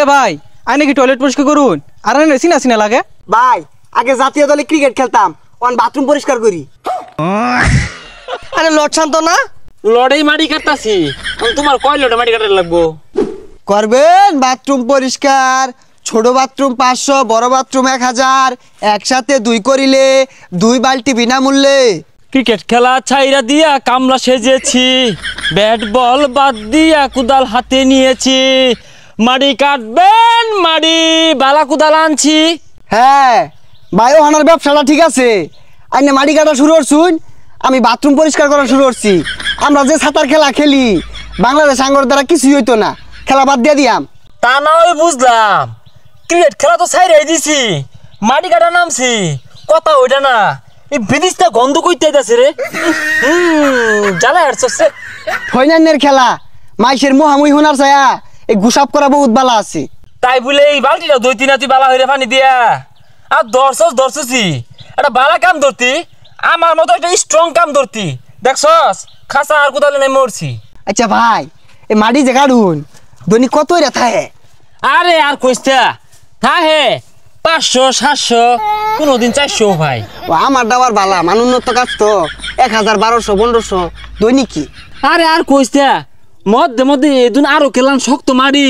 এ ভাই আই নাকি টয়লেট পরিষ্কার করুন আর আনে সিনা সিনা লাগে ভাই আগে জাতীয় দলে ক্রিকেট খেলতাম অন বাথরুম পরিষ্কার করি। আরে লট শান্ত না লড়াই মাটি কাটতাছি তোমার কয় লড়াই মাটি কাটার লাগবো করবেন বাথরুম পরিষ্কার। ছোট বাথরুম 500, বড় বাথরুম 1000, একসাথে 2 করিলে 2 বালতি বিনামূল্যে। ক্রিকেট খেলা ছাইরা দিয়া কামলা সেজেছি, ব্যাট বল বাদ দিয়া কুদাল হাতে নিয়েছি, মাটি কাটবেন মাটি বালা কুদাল আনছি। হ্যাঁ ভাই ওখানের ব্যবসাটা ঠিক আছে, আইনে মাটি কাটা শুরু করছুন, আমি বাথরুম পরিষ্কার করা শুরু করছি। আমরা যে সাঁতার খেলা খেলি বাংলাদেশ আঙ্গর দ্বারা কিছুই হইতো না, খেলা বাদ দিয়ে দিয়াম। তা না হয় বুঝলাম, ক্রিকেট খেলা তো ছাইরাই দিছি, মাটি কাটা নামছি, কথা ওইটা না এই বিদিশটা গন্ধ কইতে যাচ্ছে রে। জ্বালা হাঁটছে ফৈনান্যের খেলা মাইসের মোহামুই হোনার ছায়া এই গুসাপ করা বহুত বালা আছে। তাই বলে এই বালতিটা 2-3 তুই বালা হইরে পানি দিয়া আর দর্শছি একটা বালা কাম ধরতি, আমার মতো একটা স্ট্রং কাম ধরতি, দেখছস খাসা আর কোদালে নাই মরছি। আচ্ছা ভাই এই মাটি যে কাটুন দৈনিক কত রেথা হে? আরে আর কইস্তা থা হে 500-700 কোনদিন 400 ভাই। ও আমার দাবার বালা মান উন্নত কাজ তো 1000, 1200, 1500 দৈনিক কি। আরে আর কইস্তা মধ্যে এদিন আরো কেলান শক্ত মারি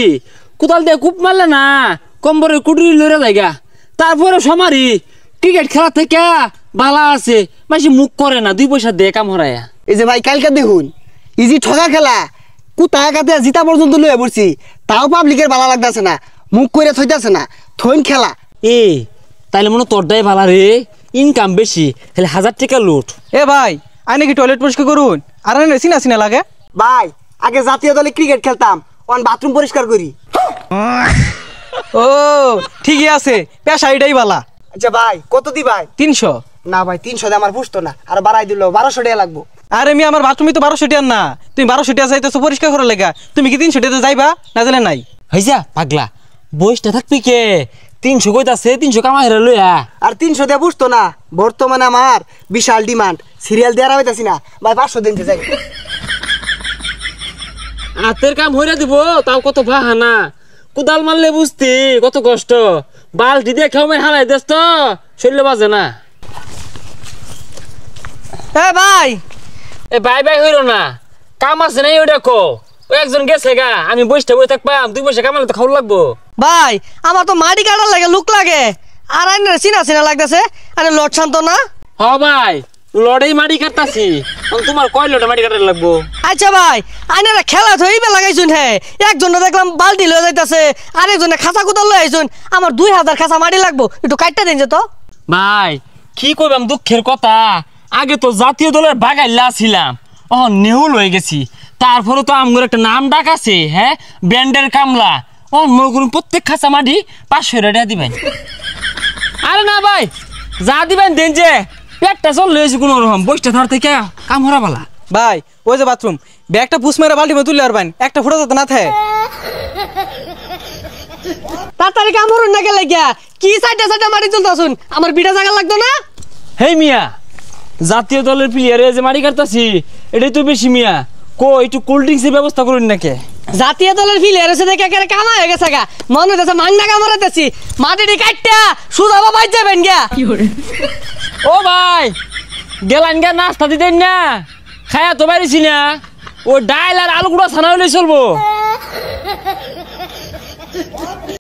কোদাল দিয়ে কূপ মারলে না কম্বরের কুটুরি লড়ে লাগা, তারপরে সমারি ক্রিকেট খেলা থেকে বালা আছে মাসি মুখ করে না 2 পয়সা দিয়ে কাম হরায়া। এই যে ভাই কালকে দেখুন ইজি ঠগা খেলা কুতায় কাতে জিতা পর্যন্ত লয়ে পড়ছি, তাও পাবলিকের বালা লাগতেছে না, মুখ করে থইতাছে না, থইন খেলা। এ তাইলে মনে তোরটাই ভালা রে, ইনকাম বেশি, তাহলে 1000 টাকা লুট। এ ভাই আই নাকি টয়লেট পরিষ্কার করুন আর আনে সিনা সিনা লাগে ভাই আগে জাতীয় দলে ক্রিকেট খেলতাম অন বাথরুম পরিষ্কার করি। ও ঠিকই আছে, পেশা এটাই বালা। আচ্ছা ভাই কত দি ভাই? 300। না ভাই 300 দিয়ে আমার পুষতো না, আর বাড়াই দিল 1200 টাকা লাগবো। আরে আমি আমার বাথরুমে তো 1200 টাকা না, তুমি 1200 টাকা যাইতেছো পরিষ্কার করার লেগা, তুমি কি 300 টাকা যাইবা না জানে নাই? হইছা পাগলা বইসটা থাকবি কে 300 কইতাছে 300 কামাই রে লইয়া। আর 300 দিয়ে পুষতো না, বর্তমানে আমার বিশাল ডিমান্ড, সিরিয়াল দেওয়া হইতাছি না ভাই, 500 দিন যাই। হাতের কাম হইরা দিব তাও কত বাহানা, কুদাল মারলে বুঝতি কত কষ্ট, বালতি দিয়ে খেয়ে হারাই দেস তো শরীরে বাজে না। এ ভাই এ বাই হইল না, কাম আছে নাই ওই দেখো, ওই একজন গেছে গা, আমি বসটা বই থাকবাম 2 পয়সা কামালে তো খাওয়া লাগবো। ভাই আমার তো মাটি কাটার লাগে লুক লাগে, আর আইনে সিনা সিনা লাগতেছে। আরে লট শান্ত না হ ভাই লড়াই মাটি কাটতাছি, তোমার কয় লড়াই মাটি কাটার লাগবো? আচ্ছা ভাই আইনারা খেলা থইবে লাগাইছুন, হে একজনে দেখলাম বালতি লয়ে যাইতাছে, আরেকজনে খাঁচা কুদাল লয়ে আইছুন, আমার 2000 খাঁচা মাটি লাগবো, একটু কাটটা দিন যে তো। ভাই কি কইবাম দুঃখের কথা, আগে তো জাতীয় দলের বাগাইলা ছিলাম, ও নেহুল হয়ে গেছি, তারপরে তো আমগর একটা নাম ডাক আছে, হ্যাঁ ব্যান্ডের কামলা, ও মগুর প্রত্যেক খাঁচা মাটি 500 টাকা দিবেন। আরে না ভাই যা দিবেন দেন, যে পেটটা চল লয়েছি কোনো রকম বইটা ধর থেকে কাম হরা বালা। ভাই ওই যে বাথরুম ব্যাগটা পুষ মেরে বালতি মে তুললে আর বাইন একটা ফুটা যাতে না থাকে। তাড়াতাড়ি কাম হরুন না গেলে গিয়া কি সাইডে মাটি তুলতাছুন, আমার বিটা জায়গা লাগতো না? হেই মিয়া জাতীয় দলের প্লেয়ারে যে মাটি কাটতাছি এটাই তো বেশি মিয়া, কো একটু কোল্ড ড্রিঙ্কসের ব্যবস্থা করুন নাকি? জাতীয় দলের ফিলিয়ার এসে দেখে একেবারে কামা হয়ে গেছে গা, মনে হইতেছে মাংনা কামড়াইতেছি, মাটিটি কাটটা সুদা বাবাই যাবেন গিয়া। ও ভাই গেলান গা নাস্তা দিতেন না, খায়া তো পারিছি না, ও ডাইল আর আলু গুঁড়া ছানা হলে চলবো।